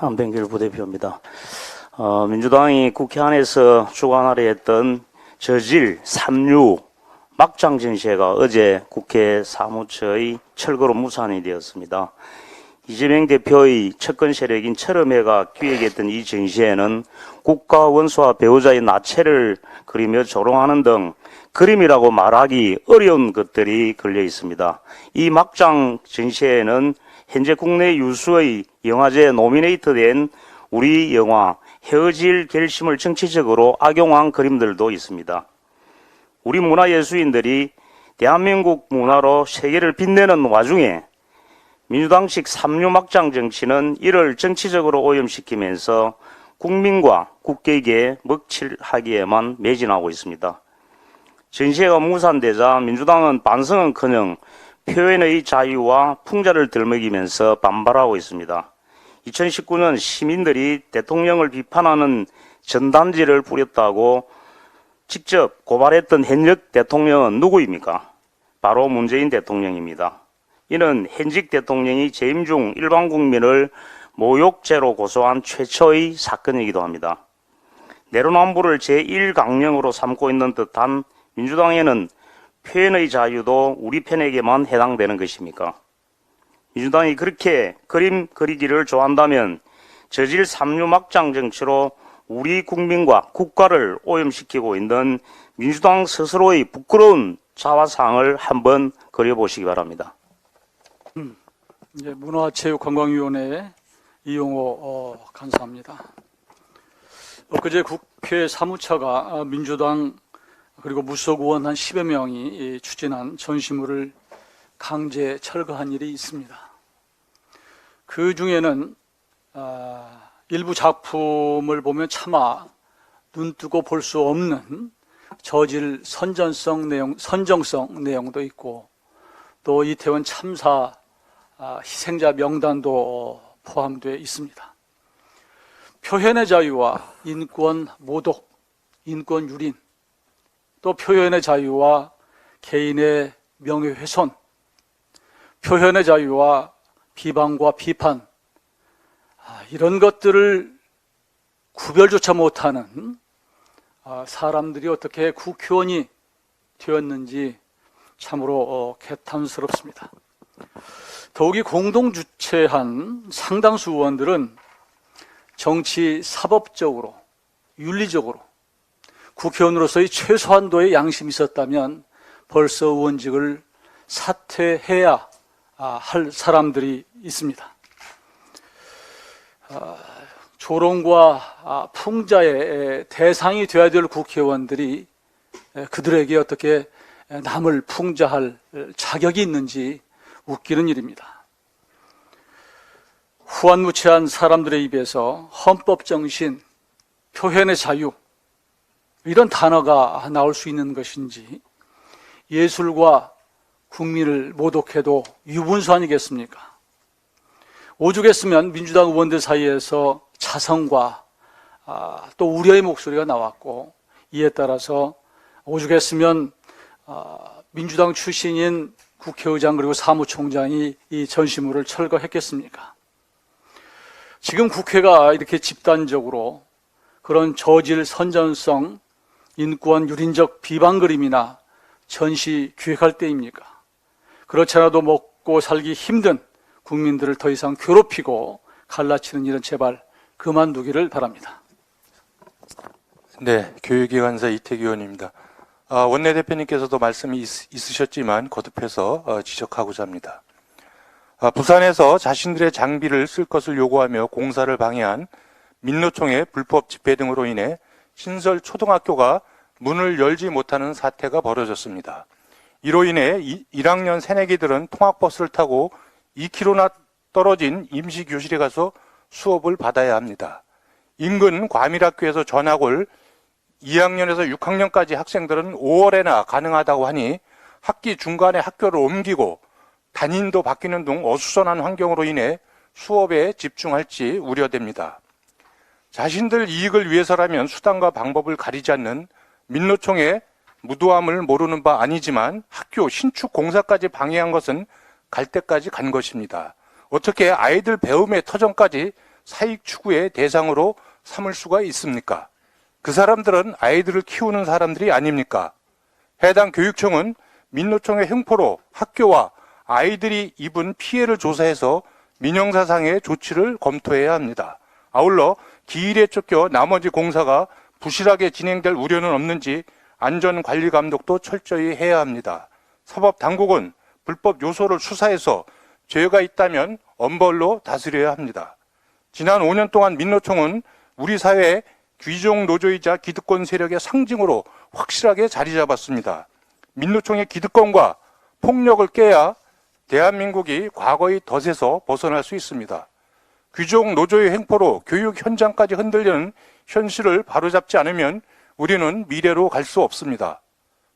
안병길 부대표입니다. 민주당이 국회 안에서 주관하려 했던 저질 3류 막장 전시회가 어제 국회 사무처의 철거로 무산이 되었습니다. 이재명 대표의 측근 세력인 철험회가 기획했던 이 전시회는 국가 원수와 배우자의 나체를 그리며 조롱하는 등 그림이라고 말하기 어려운 것들이 걸려 있습니다. 이 막장 전시회에는 현재 국내 유수의 영화제에 노미네이트된 우리 영화 헤어질 결심을 정치적으로 악용한 그림들도 있습니다. 우리 문화예술인들이 대한민국 문화로 세계를 빛내는 와중에 민주당식 3류 막장 정치는 이를 정치적으로 오염시키면서 국민과 국익에 먹칠하기에만 매진하고 있습니다. 전시회가 무산되자 민주당은 반성은커녕 표현의 자유와 풍자를 들먹이면서 반발하고 있습니다. 2019년 시민들이 대통령을 비판하는 전단지를 뿌렸다고 직접 고발했던 현역 대통령은 누구입니까? 바로 문재인 대통령입니다. 이는 현직 대통령이 재임 중 일반 국민을 모욕죄로 고소한 최초의 사건이기도 합니다. 내로남불을 제1강령으로 삼고 있는 듯한 민주당에는 표현의 자유도 우리 편에게만 해당되는 것입니까? 민주당이 그렇게 그림 그리기를 좋아한다면 저질 3류 막장 정치로 우리 국민과 국가를 오염시키고 있는 민주당 스스로의 부끄러운 자화상을 한번 그려보시기 바랍니다. 문화체육관광위원회 이용호 간사입니다. 엊그제 국회 사무처가 민주당 그리고 무소속 의원 한 10여 명이 추진한 전시물을 강제 철거한 일이 있습니다. 그 중에는 일부 작품을 보면 차마 눈뜨고 볼 수 없는 저질 선정성 내용도 있고, 또 이태원 참사 희생자 명단도 포함되어 있습니다. 표현의 자유와 인권 모독, 인권 유린, 또 표현의 자유와 개인의 명예훼손, 표현의 자유와 비방과 비판, 이런 것들을 구별조차 못하는 사람들이 어떻게 국회의원이 되었는지 참으로 개탄스럽습니다. 더욱이 공동주최한 상당수 의원들은 정치 사법적으로, 윤리적으로 국회의원으로서의 최소한도의 양심이 있었다면 벌써 의원직을 사퇴해야 할 사람들이 있습니다. 조롱과 풍자의 대상이 되어야 될 국회의원들이 그들에게 어떻게 남을 풍자할 자격이 있는지 웃기는 일입니다. 후한무치한 사람들의 입에서 헌법 정신, 표현의 자유, 이런 단어가 나올 수 있는 것인지, 예술과 국민을 모독해도 유분수 아니겠습니까? 오죽했으면 민주당 의원들 사이에서 자성과 또 우려의 목소리가 나왔고, 이에 따라서 오죽했으면 민주당 출신인 국회의장 그리고 사무총장이 이 전시물을 철거했겠습니까? 지금 국회가 이렇게 집단적으로 그런 저질 선전성, 인권 유린적 비방 그림이나 전시 기획할 때입니까? 그렇지 않아도 먹고 살기 힘든 국민들을 더 이상 괴롭히고 갈라치는 일은 제발 그만두기를 바랍니다. 네, 교육기관사 이태규 의원입니다. 원내대표님께서도 말씀이 있으셨지만 거듭해서 지적하고자 합니다. 부산에서 자신들의 장비를 쓸 것을 요구하며 공사를 방해한 민노총의 불법 집회 등으로 인해 신설 초등학교가 문을 열지 못하는 사태가 벌어졌습니다. 이로 인해 1학년 새내기들은 통학버스를 타고 2km나 떨어진 임시교실에 가서 수업을 받아야 합니다. 인근 과밀학교에서 전학 올 2학년에서 6학년까지 학생들은 5월에나 가능하다고 하니 학기 중간에 학교를 옮기고 담임도 바뀌는 등 어수선한 환경으로 인해 수업에 집중할지 우려됩니다. 자신들 이익을 위해서라면 수단과 방법을 가리지 않는 민노총의 무도함을 모르는 바 아니지만 학교 신축 공사까지 방해한 것은 갈 때까지 간 것입니다. 어떻게 아이들 배움의 터전까지 사익 추구의 대상으로 삼을 수가 있습니까? 그 사람들은 아이들을 키우는 사람들이 아닙니까? 해당 교육청은 민노총의 횡포로 학교와 아이들이 입은 피해를 조사해서 민형사상의 조치를 검토해야 합니다. 아울러 기일에 쫓겨 나머지 공사가 부실하게 진행될 우려는 없는지 안전관리 감독도 철저히 해야 합니다. 사법당국은 불법 요소를 수사해서 죄가 있다면 엄벌로 다스려야 합니다. 지난 5년 동안 민노총은 우리 사회의 귀족 노조이자 기득권 세력의 상징으로 확실하게 자리 잡았습니다. 민노총의 기득권과 폭력을 깨야 대한민국이 과거의 덫에서 벗어날 수 있습니다. 귀족 노조의 횡포로 교육 현장까지 흔들리는 현실을 바로잡지 않으면 우리는 미래로 갈 수 없습니다.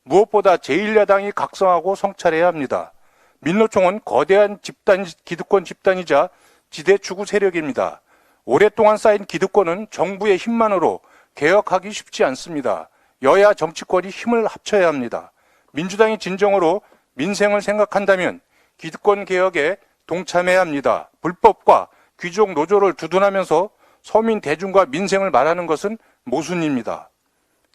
무엇보다 제1야당이 각성하고 성찰해야 합니다. 민노총은 거대한 기득권 집단이자 지대 추구 세력입니다. 오랫동안 쌓인 기득권은 정부의 힘만으로 개혁하기 쉽지 않습니다. 여야 정치권이 힘을 합쳐야 합니다. 민주당이 진정으로 민생을 생각한다면 기득권 개혁에 동참해야 합니다. 불법과 귀족 노조를 두둔하면서 서민 대중과 민생을 말하는 것은 모순입니다.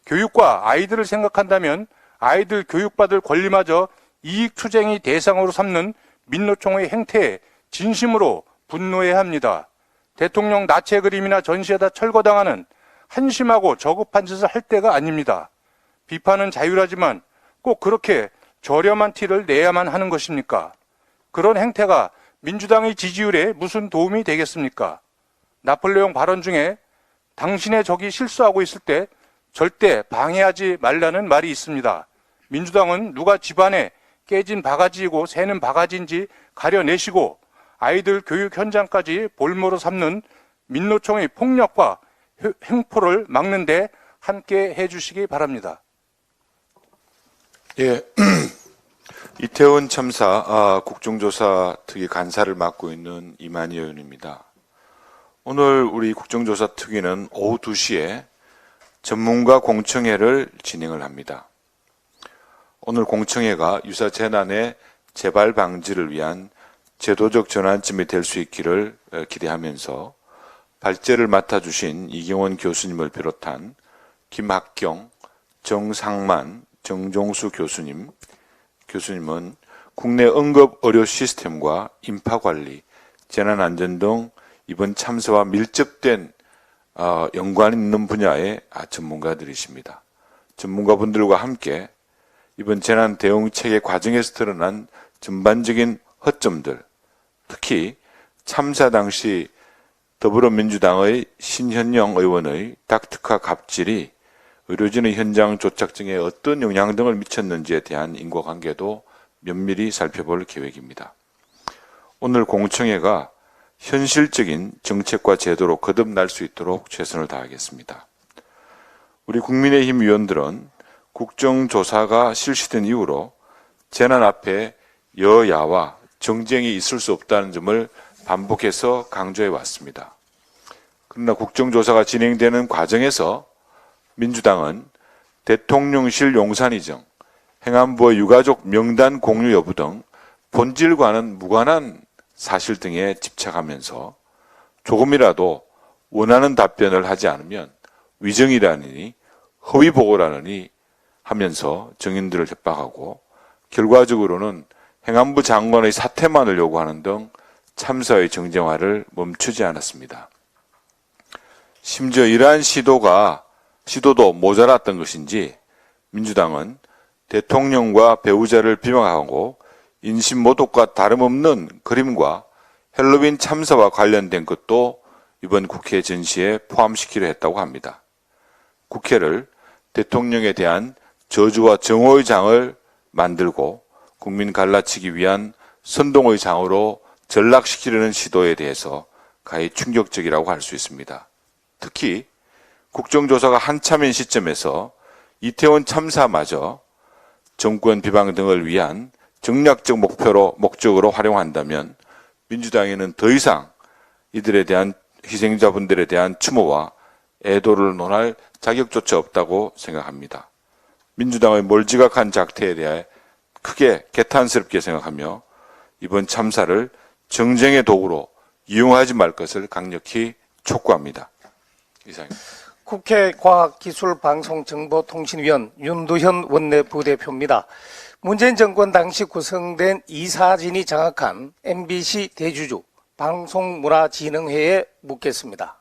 교육과 아이들을 생각한다면 아이들 교육받을 권리마저 이익 투쟁이 대상으로 삼는 민노총의 행태에 진심으로 분노해야 합니다. 대통령 나체 그림이나 전시에다 철거당하는 한심하고 저급한 짓을 할 때가 아닙니다. 비판은 자유라지만 꼭 그렇게 저렴한 티를 내야만 하는 것입니까? 그런 행태가 민주당의 지지율에 무슨 도움이 되겠습니까? 나폴레옹 발언 중에 당신의 적이 실수하고 있을 때 절대 방해하지 말라는 말이 있습니다. 민주당은 누가 집안에 깨진 바가지이고 새는 바가지인지 가려내시고 아이들 교육 현장까지 볼모로 삼는 민노총의 폭력과 횡포를 막는 데 함께 해주시기 바랍니다. 예, 이태원 참사 국정조사 특위 간사를 맡고 있는 이만희 의원입니다. 오늘 우리 국정조사 특위는 오후 2시에 전문가 공청회를 진행을 합니다. 오늘 공청회가 유사 재난의 재발 방지를 위한 제도적 전환점이 될 수 있기를 기대하면서 발제를 맡아주신 이경원 교수님을 비롯한 김학경, 정상만, 정종수 교수님은 국내 응급 의료 시스템과 인파관리, 재난안전 등 이번 참사와 밀접된 연관 있는 분야의 전문가들이십니다. 전문가분들과 함께 이번 재난 대응 체계 과정에서 드러난 전반적인 허점들, 특히 참사 당시 더불어민주당의 신현영 의원의 닥터카 갑질이 의료진의 현장 조착증에 어떤 영향 등을 미쳤는지에 대한 인과관계도 면밀히 살펴볼 계획입니다. 오늘 공청회가 현실적인 정책과 제도로 거듭날 수 있도록 최선을 다하겠습니다. 우리 국민의힘 의원들은 국정조사가 실시된 이후로 재난 앞에 여야와 정쟁이 있을 수 없다는 점을 반복해서 강조해 왔습니다. 그러나 국정조사가 진행되는 과정에서 민주당은 대통령실 용산이정, 행안부의 유가족 명단 공유 여부 등 본질과는 무관한 사실 등에 집착하면서 조금이라도 원하는 답변을 하지 않으면 위정이라느니 허위 보고라느니 하면서 정인들을 협박하고 결과적으로는 행안부 장관의 사퇴만을 요구하는 등 참사의 정쟁화를 멈추지 않았습니다. 심지어 이러한 시도도 모자랐던 것인지 민주당은 대통령과 배우자를 비방하고 인신모독과 다름없는 그림과 헬로윈 참사와 관련된 것도 이번 국회 전시에 포함시키려 했다고 합니다. 국회를 대통령에 대한 저주와 정오의 장을 만들고 국민 갈라치기 위한 선동의 장으로 전락시키려는 시도에 대해서 가히 충격적이라고 할 수 있습니다. 특히 국정조사가 한참인 시점에서 이태원 참사마저 정권 비방 등을 위한 정략적 목적으로 활용한다면 민주당에는 더 이상 이들에 대한 희생자분들에 대한 추모와 애도를 논할 자격조차 없다고 생각합니다. 민주당의 몰지각한 작태에 대해 크게 개탄스럽게 생각하며 이번 참사를 정쟁의 도구로 이용하지 말 것을 강력히 촉구합니다. 이상입니다. 국회 과학기술방송정보통신위원 윤두현 원내부대표입니다. 문재인 정권 당시 구성된 이사진이 장악한 MBC 대주주 방송문화진흥회에 묻겠습니다.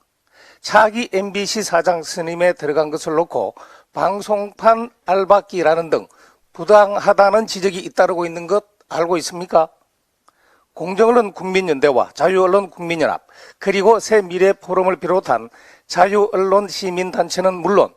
차기 MBC 사장 선임에 들어간 것을 놓고 방송판 알박기라는 등 부당하다는 지적이 잇따르고 있는 것 알고 있습니까? 공정언론 국민연대와 자유언론 국민연합 그리고 새미래포럼을 비롯한 자유언론 시민단체는 물론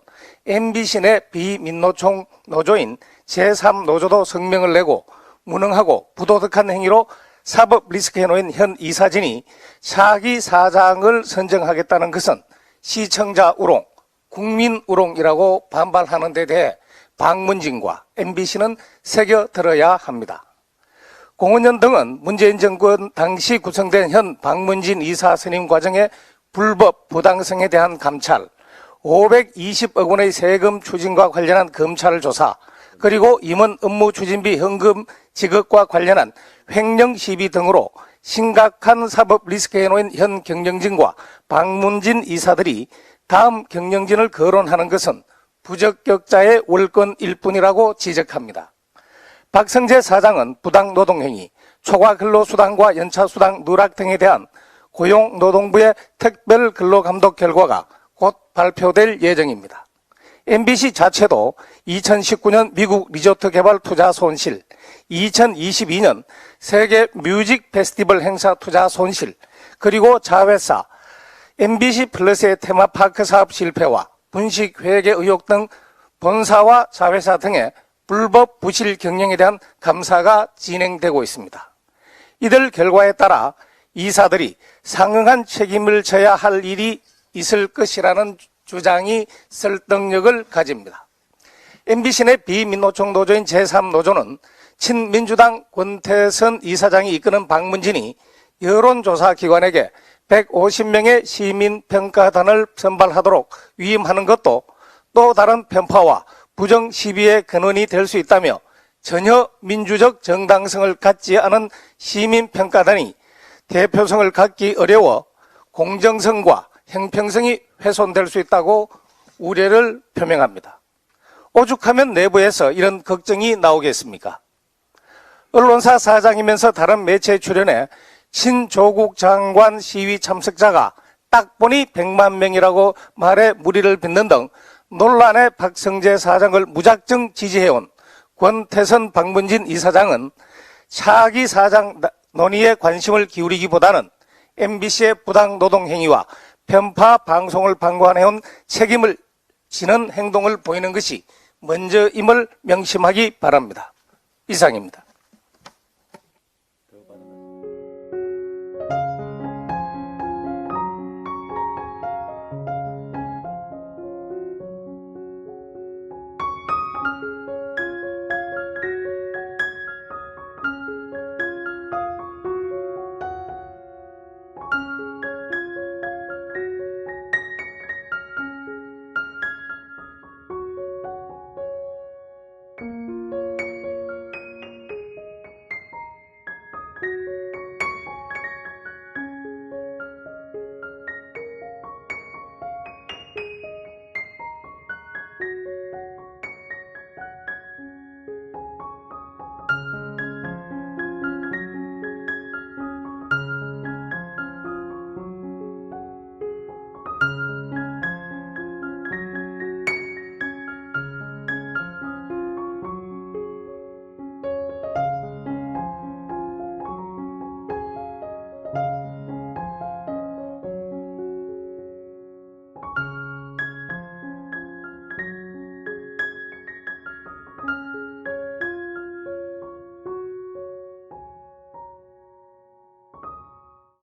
MBC 내 비민노총 노조인 제3노조도 성명을 내고 무능하고 부도덕한 행위로 사법 리스크에 놓인 현 이사진이 차기 사장을 선정하겠다는 것은 시청자 우롱, 국민 우롱이라고 반발하는 데 대해 방문진과 MBC는 새겨들어야 합니다. 공원연 등은 문재인 정권 당시 구성된 현 방문진 이사 선임 과정의 불법 부당성에 대한 감찰, 520억 원의 세금 추징과 관련한 검찰 조사, 그리고 임원 업무 추진비 현금 지급과 관련한 횡령 시비 등으로 심각한 사법 리스크에 놓인 현 경영진과 방문진 이사들이 다음 경영진을 거론하는 것은 부적격자의 월권일 뿐이라고 지적합니다. 박성재 사장은 부당노동행위, 초과근로수당과 연차수당 누락 등에 대한 고용노동부의 특별근로감독 결과가 곧 발표될 예정입니다. MBC 자체도 2019년 미국 리조트 개발 투자 손실, 2022년 세계 뮤직 페스티벌 행사 투자 손실, 그리고 자회사 MBC 플러스의 테마파크 사업 실패와 분식 회계 의혹 등 본사와 자회사 등의 불법 부실 경영에 대한 감사가 진행되고 있습니다. 이들 결과에 따라 이사들이 상응한 책임을 져야 할 일이 있을 것이라는 주장이 설득력을 가집니다. MBC 내 비민노총 노조인 제3노조는 친민주당 권태선 이사장이 이끄는 방문진이 여론조사기관에게 150명의 시민평가단을 선발하도록 위임하는 것도 또 다른 편파와 부정 시비의 근원이 될 수 있다며 전혀 민주적 정당성을 갖지 않은 시민평가단이 대표성을 갖기 어려워 공정성과 형평성이 훼손될 수 있다고 우려를 표명합니다. 오죽하면 내부에서 이런 걱정이 나오겠습니까? 언론사 사장이면서 다른 매체에 출연해 친조국 장관 시위 참석자가 딱 보니 100만 명이라고 말해 무리를 빚는 등 논란의 박성재 사장을 무작정 지지해온 권태선 방문진 이사장은 차기 사장 논의에 관심을 기울이기보다는 MBC의 부당 노동 행위와 편파 방송을 방관해온 책임을 지는 행동을 보이는 것이 먼저임을 명심하기 바랍니다. 이상입니다.